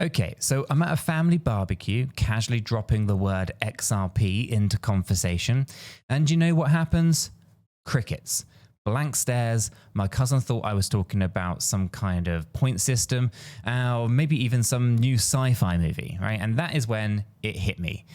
Okay, so I'm at a family barbecue, casually dropping the word XRP into conversation, and you know what happens? Crickets. Blank stares. My cousin thought I was talking about some kind of point system, or maybe even some new sci-fi movie, right? And that is when it hit me.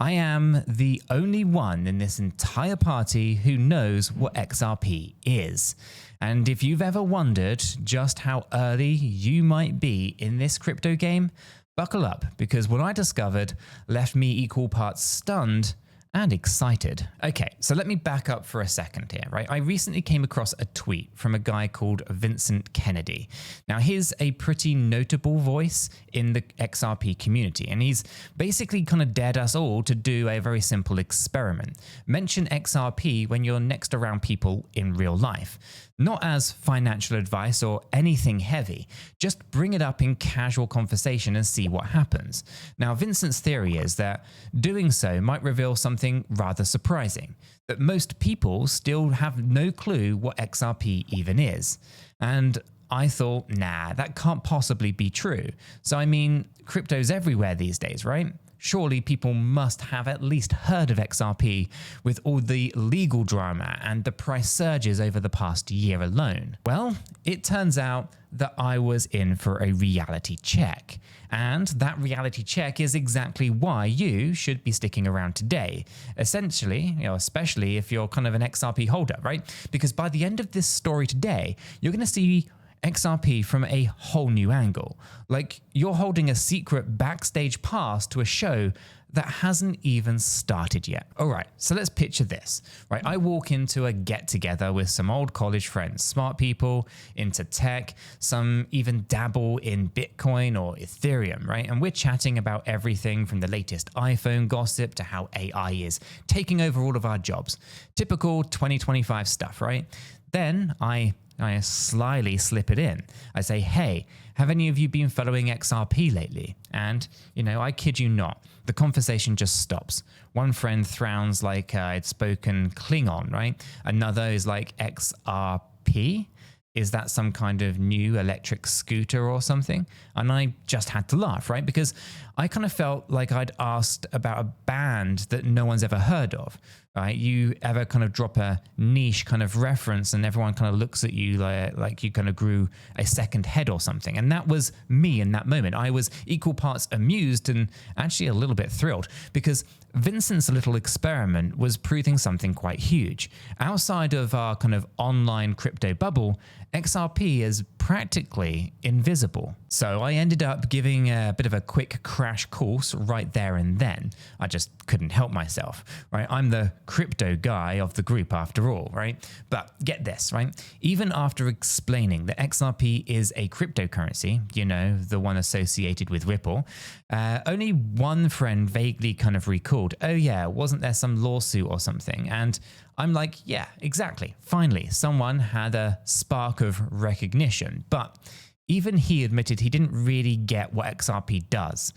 I am the only one in this entire party who knows what XRP is. And if you've ever wondered just how early you might be in this crypto game, buckle up, because what I discovered left me equal parts stunned and excited. Okay, so let me back up for a second here, right? I recently came across a tweet from a guy called Vincent Kennedy. Now, he's a pretty notable voice in the XRP community, and he's basically kind of dared us all to do a very simple experiment. Mention XRP when you're next around people in real life. Not as financial advice or anything heavy, just bring it up in casual conversation and see what happens. Now, Vincent's theory is that doing so might reveal something rather surprising, that most people still have no clue what XRP even is. And I thought, nah, that can't possibly be true. So I mean, crypto's everywhere these days, right? Surely people must have at least heard of XRP with all the legal drama and the price surges over the past year alone. Well, it turns out that I was in for a reality check. And that reality check is exactly why you should be sticking around today. Essentially, especially if you're kind of an XRP holder, right? Because by the end of this story today, you're going to see XRP from a whole new angle. Like you're holding a secret backstage pass to a show that hasn't even started yet. All right, so let's picture this, right? I walk into a get together with some old college friends, smart people into tech, some even dabble in Bitcoin or Ethereum, right? And we're chatting about everything from the latest iPhone gossip to how AI is taking over all of our jobs. Typical 2025 stuff, right? Then I slyly slip it in. I say, hey, have any of you been following XRP lately? And, I kid you not, the conversation just stops. One friend frowns like I'd spoken Klingon, right? Another is like, XRP? Is that some kind of new electric scooter or something? And I just had to laugh, right? Because I kind of felt like I'd asked about a band that no one's ever heard of, right? You ever kind of drop a niche kind of reference and everyone kind of looks at you like you kind of grew a second head or something. And that was me in that moment. I was equal parts amused and actually a little bit thrilled because Vincent's little experiment was proving something quite huge. Outside of our kind of online crypto bubble, XRP is practically invisible. So I ended up giving a bit of a quick crash course right there and then. I just couldn't help myself, right? I'm the crypto guy of the group after all, right? But get this, right? Even after explaining that XRP is a cryptocurrency, the one associated with Ripple, only one friend vaguely kind of recalled, oh yeah, wasn't there some lawsuit or something? And I'm like, yeah, exactly. Finally, someone had a spark of recognition. But even he admitted he didn't really get what XRP does,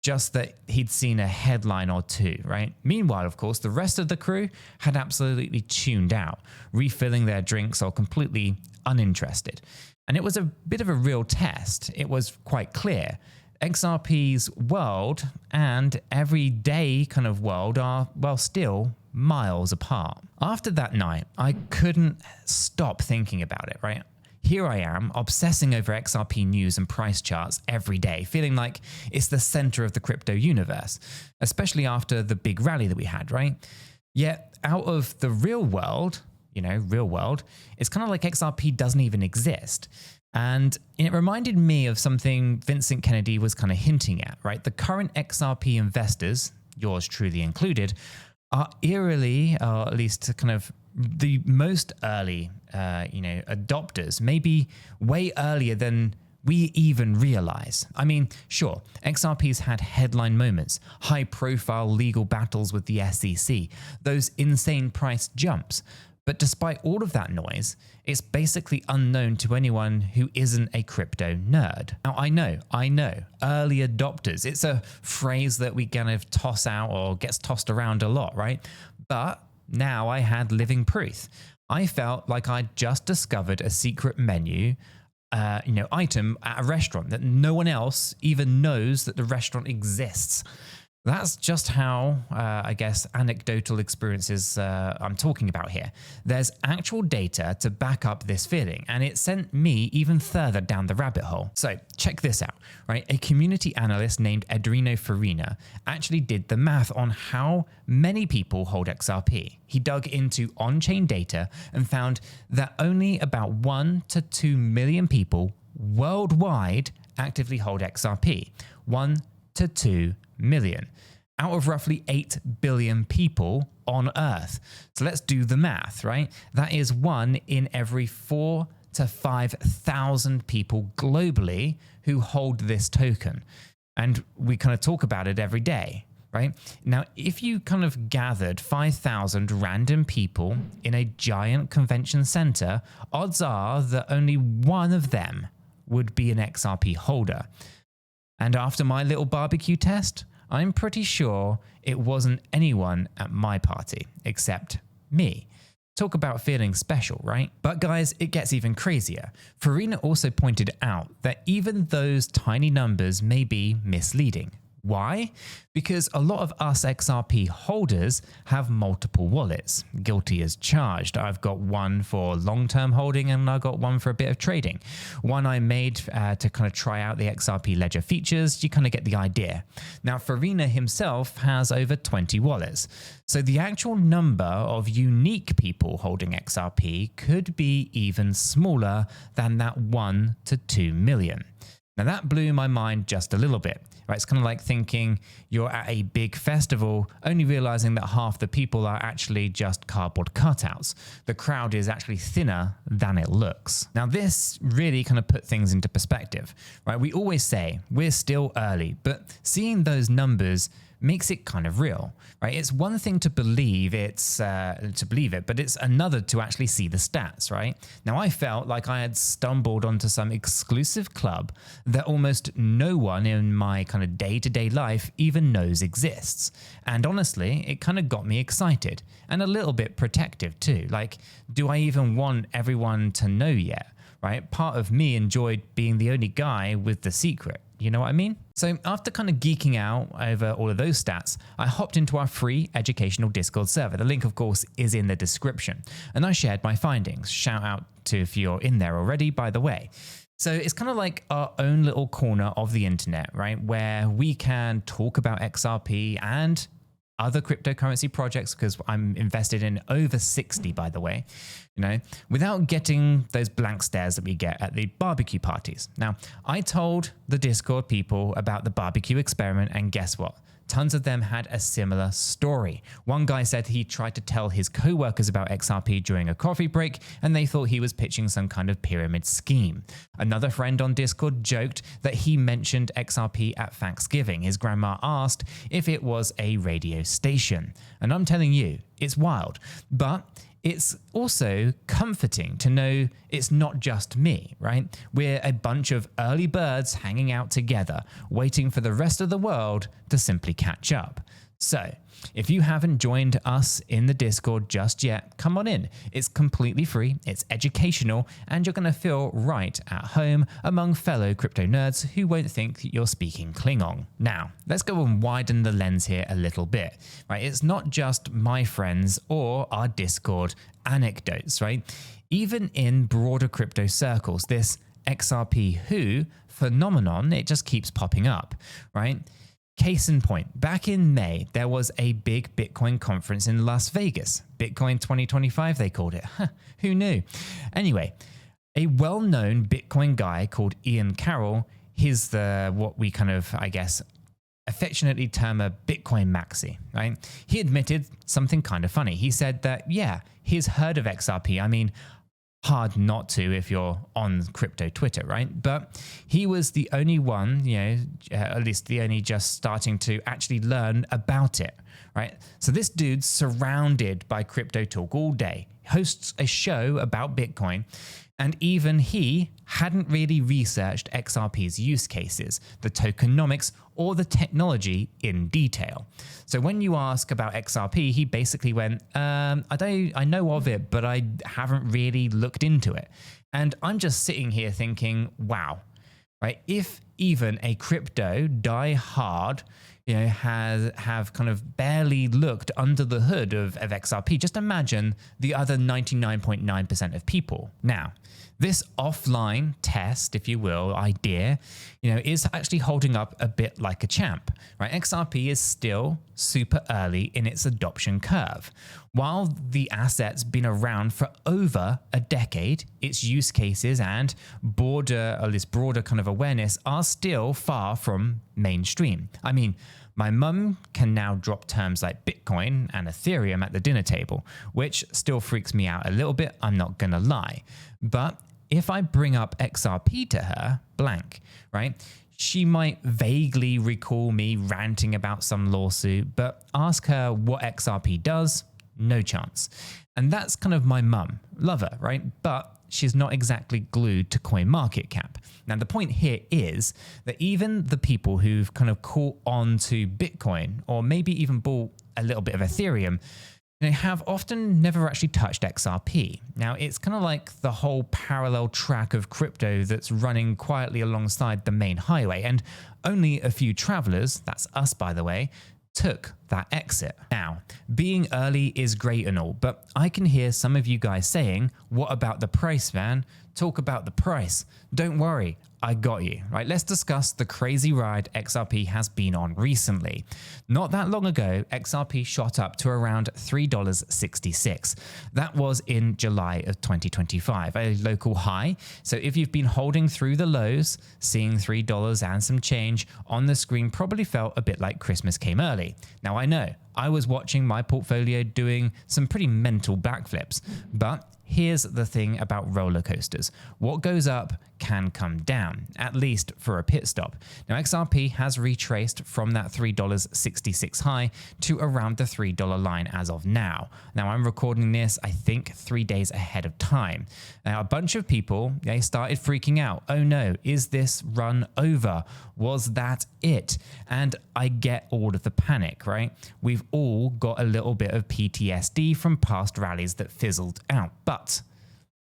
just that he'd seen a headline or two, right? Meanwhile, of course, the rest of the crew had absolutely tuned out, refilling their drinks or completely uninterested. And it was a bit of a real test. It was quite clear. XRP's world and everyday kind of world are, well, still miles apart. After that night, I couldn't stop thinking about it, right? Here I am, obsessing over XRP news and price charts every day, feeling like it's the center of the crypto universe, especially after the big rally that we had, right? Yet out of the real world, it's kind of like XRP doesn't even exist. And it reminded me of something Vincent Kennedy was kind of hinting at, right? The current XRP investors, yours truly included, are eerily, or at least kind of the most early, adopters, maybe way earlier than we even realize. I mean, sure, XRP's had headline moments, high-profile legal battles with the SEC, those insane price jumps. But despite all of that noise, it's basically unknown to anyone who isn't a crypto nerd. Now, I know, early adopters, it's a phrase that we kind of toss out or gets tossed around a lot, right? But now I had living proof. I felt like I'd just discovered a secret menu item at a restaurant that no one else even knows that the restaurant exists. That's just how, I guess, anecdotal experiences I'm talking about here. There's actual data to back up this feeling, and it sent me even further down the rabbit hole. So check this out, right? A community analyst named Edrino Farina actually did the math on how many people hold XRP. He dug into on-chain data and found that only about 1 to 2 million people worldwide actively hold XRP. 1 to 2 million out of roughly 8 billion people on Earth. So let's do the math, right? That is 1 in every 4 to 5,000 people globally who hold this token. And we kind of talk about it every day, right? Now, if you kind of gathered 5,000 random people in a giant convention center, odds are that only one of them would be an XRP holder. And after my little barbecue test, I'm pretty sure it wasn't anyone at my party except me. Talk about feeling special, right? But guys, it gets even crazier. Farina also pointed out that even those tiny numbers may be misleading. Why? Because a lot of us XRP holders have multiple wallets. Guilty as charged. I've got one for long-term holding and I've got one for a bit of trading. One I made to kind of try out the XRP ledger features. You kind of get the idea. Now, Farina himself has over 20 wallets. So the actual number of unique people holding XRP could be even smaller than that 1 to 2 million. Now that blew my mind just a little bit. Right, it's kind of like thinking you're at a big festival, only realizing that half the people are actually just cardboard cutouts. The crowd is actually thinner than it looks. Now this really kind of put things into perspective, right? We always say we're still early, but seeing those numbers makes it kind of real, right? It's one thing to believe it, but it's another to actually see the stats, right? Now, I felt like I had stumbled onto some exclusive club that almost no one in my kind of day-to-day life even knows exists. And honestly, it kind of got me excited and a little bit protective too. Like, do I even want everyone to know yet, right? Part of me enjoyed being the only guy with the secret. You know what I mean? So after kind of geeking out over all of those stats, I hopped into our free educational Discord server. The link, of course, is in the description. And I shared my findings. Shout out to if you're in there already, by the way. So it's kind of like our own little corner of the internet, right? Where we can talk about XRP and other cryptocurrency projects, because I'm invested in over 60, by the way, without getting those blank stares that we get at the barbecue parties. Now, I told the Discord people about the barbecue experiment, and guess what? Tons of them had a similar story. One guy said he tried to tell his co-workers about XRP during a coffee break, and they thought he was pitching some kind of pyramid scheme. Another friend on Discord joked that he mentioned XRP at Thanksgiving. His grandma asked if it was a radio station. And I'm telling you, it's wild. But it's also comforting to know it's not just me, right? We're a bunch of early birds hanging out together, waiting for the rest of the world to simply catch up. So, if you haven't joined us in the Discord just yet, come on in. It's completely free, it's educational, and you're going to feel right at home among fellow crypto nerds who won't think that you're speaking Klingon. Now, let's go and widen the lens here a little bit, right? It's not just my friends or our Discord anecdotes, right? Even in broader crypto circles, this XRP who phenomenon, it just keeps popping up, right? Case in point, back in May, there was a big Bitcoin conference in Las Vegas. Bitcoin 2025, they called it. Who knew? Anyway, a well-known Bitcoin guy called 𝗗𝗶𝘀𝗰𝗋, he's what we kind of, I guess, affectionately term a Bitcoin Maxi, right? He admitted something kind of funny. He said that, yeah, he's heard of XRP. I mean, hard not to if you're on crypto Twitter, right? But he was the only one, at least the only just starting to actually learn about it, right? So this dude's surrounded by crypto talk all day, hosts a show about Bitcoin, And even he hadn't really researched XRP's use cases, the tokenomics, or the technology in detail. So when you ask about XRP, he basically went, I know of it, but I haven't really looked into it. And I'm just sitting here thinking, wow, right? If even a crypto die-hard, have kind of barely looked under the hood of XRP, just imagine the other 99.9% of people. Now, this offline test, if you will, idea, is actually holding up a bit like a champ, right? XRP is still super early in its adoption curve. While the asset's been around for over a decade, its use cases and this broader kind of awareness are still far from mainstream. I mean, my mum can now drop terms like Bitcoin and Ethereum at the dinner table, which still freaks me out a little bit, I'm not gonna lie. But if I bring up XRP to her, right, she might vaguely recall me ranting about some lawsuit, but ask her what XRP does, no chance. And that's kind of my mum. Love her, right? But she's not exactly glued to CoinMarketCap. Now, the point here is that even the people who've kind of caught on to Bitcoin, or maybe even bought a little bit of Ethereum, have often never actually touched XRP. Now, it's kind of like the whole parallel track of crypto that's running quietly alongside the main highway, and only a few travelers, that's us by the way, took that exit. Now, being early is great and all, but I can hear some of you guys saying, what about the price, man? Talk about the price. Don't worry, I got you, right? Let's discuss the crazy ride XRP has been on recently. Not that long ago, XRP shot up to around $3.66. That was in July of 2025, a local high. So if you've been holding through the lows, seeing $3 and some change on the screen probably felt a bit like Christmas came early. Now I know, I was watching my portfolio doing some pretty mental backflips, but here's the thing about roller coasters. What goes up can come down, at least for a pit stop. Now, XRP has retraced from that $3.66 high to around the $3 line as of now. Now, I'm recording this, I think, 3 days ahead of time. Now, a bunch of people, they started freaking out. Oh no, is this run over? Was that it? And I get all of the panic, right? We've all got a little bit of PTSD from past rallies that fizzled out, but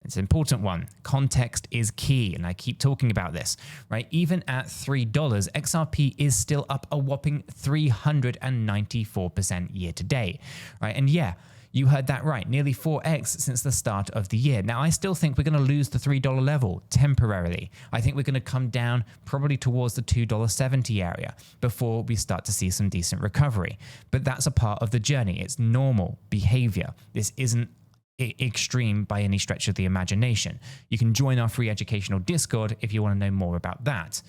it's an important one. Context is key, and I keep talking about this, right? Even at $3, XRP is still up a whopping 394% year to date, right? And yeah, you heard that right, nearly 4x since the start of the year. Now, I still think we're going to lose the $3 level temporarily. I think we're going to come down probably towards the $2.70 area before we start to see some decent recovery. But that's a part of the journey. It's normal behavior. This isn't extreme by any stretch of the imagination. You can join our free educational Discord if you want to know more about that.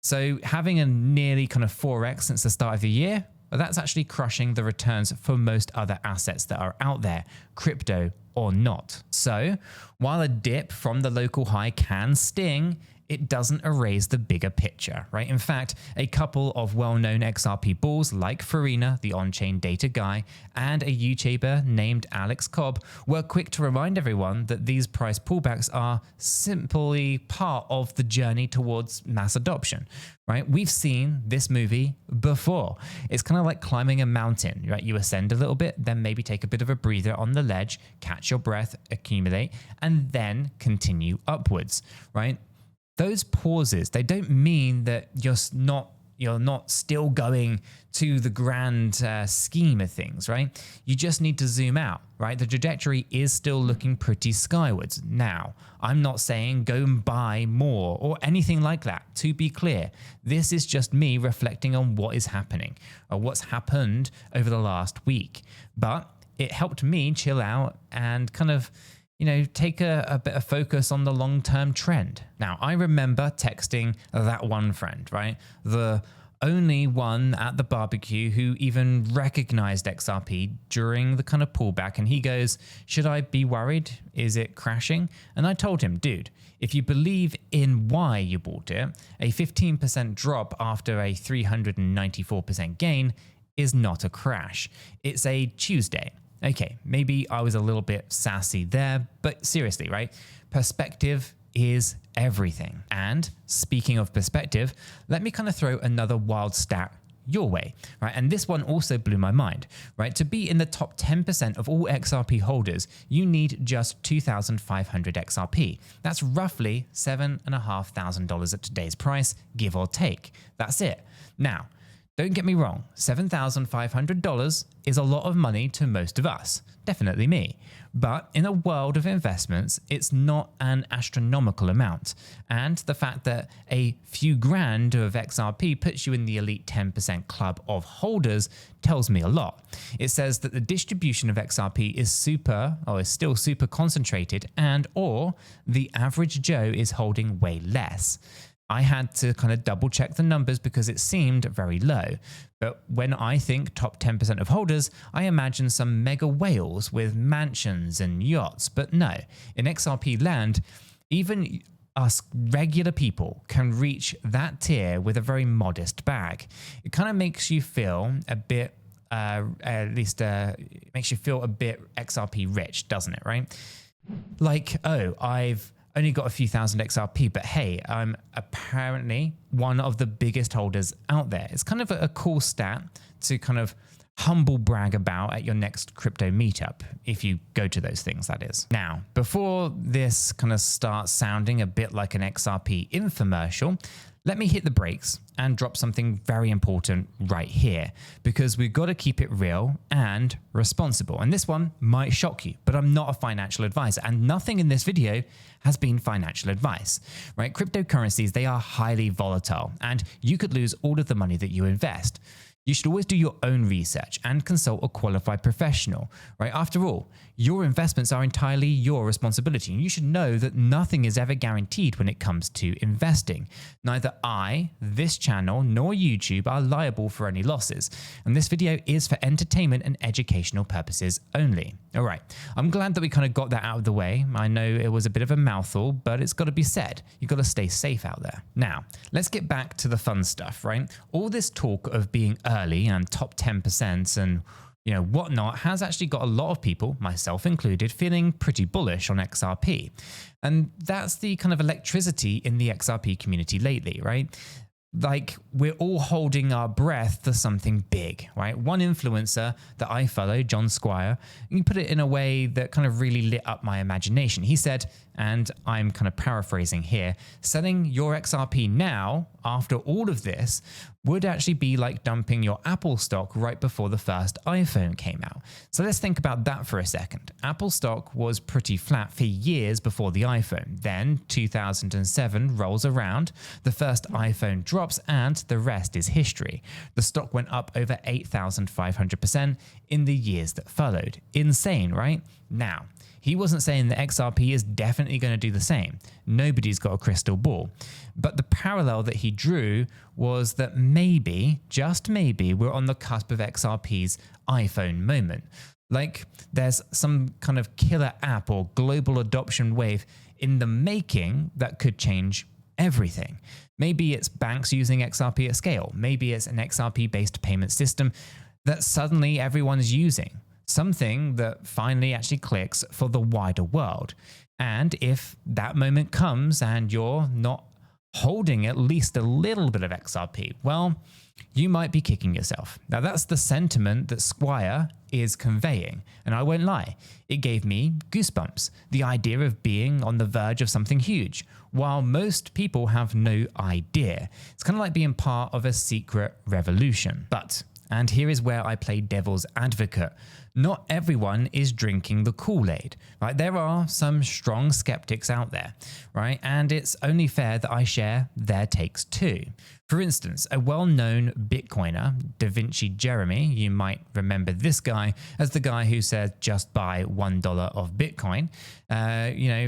So having a nearly kind of 4x since the start of the year, well, that's actually crushing the returns for most other assets that are out there, crypto or not. So while a dip from the local high can sting, it doesn't erase the bigger picture, right? In fact, a couple of well-known XRP bulls like Farina, the on-chain data guy, and a YouTuber named 𝗗𝗋𝗀𝗃 were quick to remind everyone that these price pullbacks are simply part of the journey towards mass adoption, right? We've seen this movie before. It's kind of like climbing a mountain, right? You ascend a little bit, then maybe take a bit of a breather on the ledge, catch your breath, accumulate, and then continue upwards, right? Those pauses, they don't mean that you're not still going to the grand scheme of things, right? You just need to zoom out, right? The trajectory is still looking pretty skywards. Now, I'm not saying go and buy more or anything like that. To be clear, this is just me reflecting on what is happening or what's happened over the last week. But it helped me chill out and kind of take a bit of focus on the long-term trend. Now, I remember texting that one friend, right? The only one at the barbecue who even recognized XRP during the kind of pullback. And he goes, should I be worried? Is it crashing? And I told him, dude, if you believe in why you bought it, a 15% drop after a 394% gain is not a crash. It's a Tuesday. Okay, maybe I was a little bit sassy there, but seriously, right? Perspective is everything. And speaking of perspective, let me kind of throw another wild stat your way, right? And this one also blew my mind, right? To be in the top 10% of all XRP holders, you need just 2,500 XRP. That's roughly $7,500 at today's price, give or take. That's it. Now, don't get me wrong, $7,500 is a lot of money to most of us, definitely me. But in a world of investments, it's not an astronomical amount. And the fact that a few grand of XRP puts you in the elite 10% club of holders tells me a lot. It says that the distribution of XRP is still super concentrated, and or the average Joe is holding way less. I had to kind of double check the numbers because it seemed very low. But when I think top 10% of holders, I imagine some mega whales with mansions and yachts. But no, in XRP land, even us regular people can reach that tier with a very modest bag. It kind of makes you feel a bit, it makes you feel a bit XRP rich, doesn't it, right? Like, oh, I've only got a few thousand XRP, but hey, I'm apparently one of the biggest holders out there. It's kind of a cool stat to kind of humble brag about at your next crypto meetup, if you go to those things, that is. Now, before this kind of starts sounding a bit like an XRP infomercial, let me hit the brakes and drop something very important right here, because we've got to keep it real and responsible. And this one might shock you, but I'm not a financial advisor, and nothing in this video has been financial advice, right? Cryptocurrencies, they are highly volatile, and you could lose all of the money that you invest. You should always do your own research and consult a qualified professional, right? After all, your investments are entirely your responsibility, and you should know that nothing is ever guaranteed when it comes to investing. Neither I, this channel, nor YouTube are liable for any losses, and this video is for entertainment and educational purposes only. All right, I'm glad that we kind of got that out of the way. I know it was a bit of a mouthful, but it's got to be said. You've got to stay safe out there. Now, let's get back to the fun stuff, right? All this talk of being early and top 10% and whatnot has actually got a lot of people, myself included, feeling pretty bullish on XRP. And that's the kind of electricity in the XRP community lately, right? Like, we're all holding our breath for something big, right? One influencer that I follow, John Squire, he put it in a way that kind of really lit up my imagination. He said, and I'm kind of paraphrasing here, selling your XRP now, after all of this, would actually be like dumping your Apple stock right before the first iPhone came out. So let's think about that for a second. Apple stock was pretty flat for years before the iPhone. Then 2007 rolls around, the first iPhone drops, and the rest is history. The stock went up over 8,500% in the years that followed. Insane, right? Now, he wasn't saying that XRP is definitely going to do the same. Nobody's got a crystal ball. But the parallel that he drew was that maybe, just maybe, we're on the cusp of XRP's iPhone moment. Like, there's some kind of killer app or global adoption wave in the making that could change everything. Maybe it's banks using XRP at scale. Maybe it's an XRP-based payment system that suddenly everyone's using. Something that finally actually clicks for the wider world. And if that moment comes and you're not holding at least a little bit of XRP, well, you might be kicking yourself. Now, that's the sentiment that Squire is conveying, and I won't lie, it gave me goosebumps. The idea of being on the verge of something huge, while most people have no idea. It's kind of like being part of a secret revolution. But, and here is where I play devil's advocate, not everyone is drinking the Kool-Aid, right? There are some strong skeptics out there, right? And it's only fair that I share their takes too. For instance, a well-known Bitcoiner, 𝗗𝗶𝘀𝗰𝗋, you might remember this guy as the guy who said just buy $1 of Bitcoin,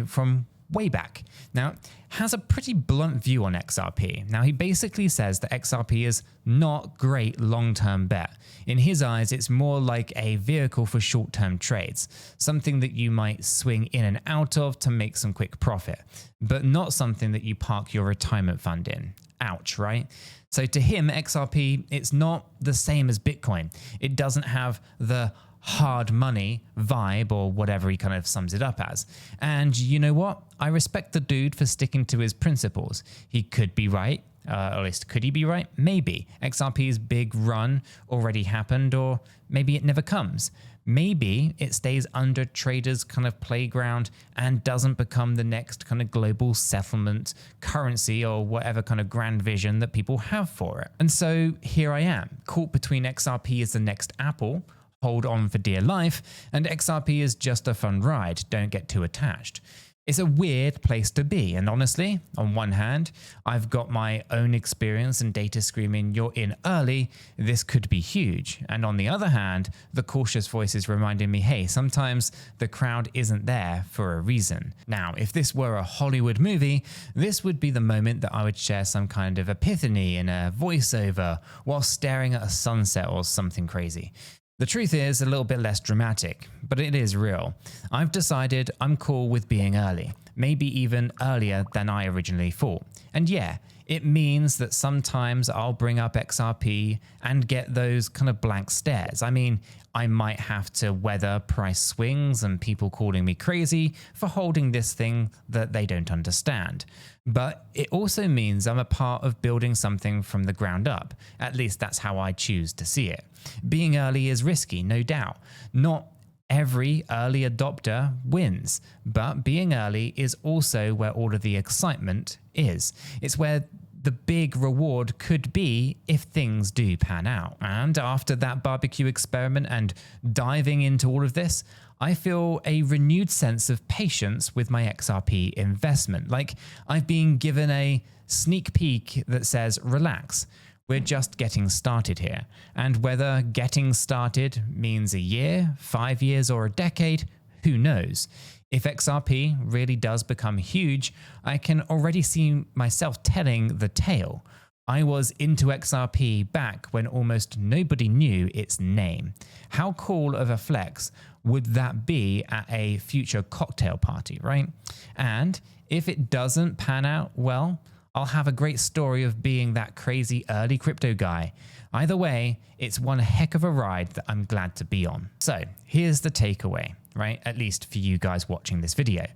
from way back. Now, has a pretty blunt view on XRP. Now, he basically says that XRP is not great long-term bet. In his eyes, it's more like a vehicle for short-term trades, something that you might swing in and out of to make some quick profit, but not something that you park your retirement fund in. Ouch, right? So to him, XRP, it's not the same as Bitcoin. It doesn't have the hard money vibe, or whatever he kind of sums it up as. And you know what? I respect the dude for sticking to his principles. He could be right. Or at least, could he be right? Maybe. XRP's big run already happened, or maybe it never comes. Maybe it stays under traders' kind of playground and doesn't become the next kind of global settlement currency, or whatever kind of grand vision that people have for it. And so here I am, caught between XRP as the next Apple, hold on for dear life, and XRP is just a fun ride, don't get too attached. It's a weird place to be, and honestly, on one hand, I've got my own experience and data screaming, you're in early, this could be huge. And on the other hand, the cautious voice is reminding me, hey, sometimes the crowd isn't there for a reason. Now, if this were a Hollywood movie, this would be the moment that I would share some kind of epiphany in a voiceover while staring at a sunset or something crazy. The truth is a little bit less dramatic, but it is real. I've decided I'm cool with being early, maybe even earlier than I originally thought. And yeah, it means that sometimes I'll bring up XRP and get those kind of blank stares. I mean, I might have to weather price swings and people calling me crazy for holding this thing that they don't understand. But it also means I'm a part of building something from the ground up. At least that's how I choose to see it. Being early is risky, no doubt. Not every early adopter wins, but being early is also where all of the excitement is. It's where the big reward could be if things do pan out. And after that barbecue experiment and diving into all of this, I feel a renewed sense of patience with my XRP investment. Like I've been given a sneak peek that says, relax, we're just getting started here. And whether getting started means a year, 5 years, or a decade, who knows? If XRP really does become huge, I can already see myself telling the tale. I was into XRP back when almost nobody knew its name. How cool of a flex would that be at a future cocktail party, right? And if it doesn't pan out well, I'll have a great story of being that crazy early crypto guy. Either way, it's one heck of a ride that I'm glad to be on. So here's the takeaway, right? At least for you guys watching this video.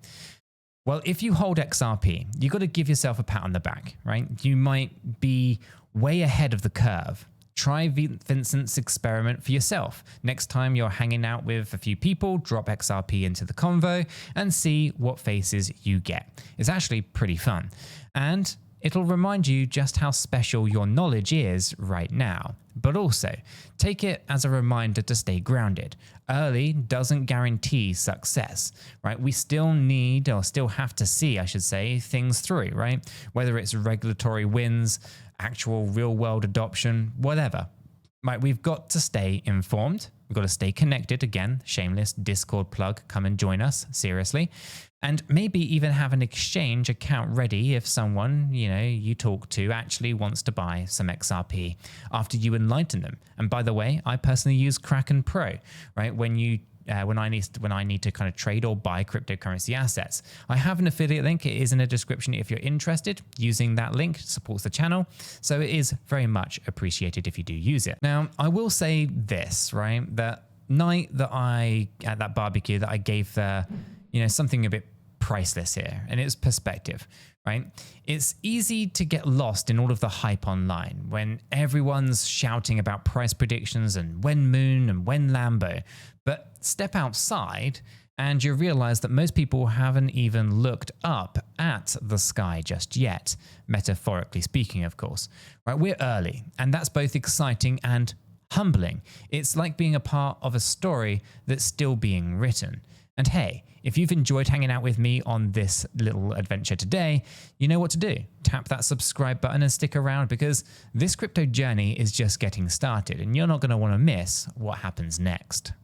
Well, if you hold XRP, you got to give yourself a pat on the back, right? You might be way ahead of the curve. Try Vincent's experiment for yourself. Next time you're hanging out with a few people, drop XRP into the convo and see what faces you get. It's actually pretty fun. And it'll remind you just how special your knowledge is right now. But also, take it as a reminder to stay grounded. Early doesn't guarantee success, right? We still need, or still have to see, I should say, things through, right? Whether it's regulatory wins, actual real-world adoption, whatever. Right, we've got to stay informed. We've got to stay connected. Again, shameless Discord plug. Come and join us, seriously. And maybe even have an exchange account ready if someone, you talk to actually wants to buy some XRP after you enlighten them. And by the way, I personally use Kraken Pro, right? When I need to kind of trade or buy cryptocurrency assets. I have an affiliate link. It is in the description if you're interested. Using that link supports the channel. So it is very much appreciated if you do use it. Now, I will say this, right? That night that at that barbecue that I gave the, something a bit priceless here, and it's perspective, right? It's easy to get lost in all of the hype online when everyone's shouting about price predictions and when Moon and when Lambo. But step outside and you realize that most people haven't even looked up at the sky just yet, metaphorically speaking, of course. Right? We're early, and that's both exciting and humbling. It's like being a part of a story that's still being written. And hey, if you've enjoyed hanging out with me on this little adventure today, you know what to do. Tap that subscribe button and stick around, because this crypto journey is just getting started and you're not going to want to miss what happens next.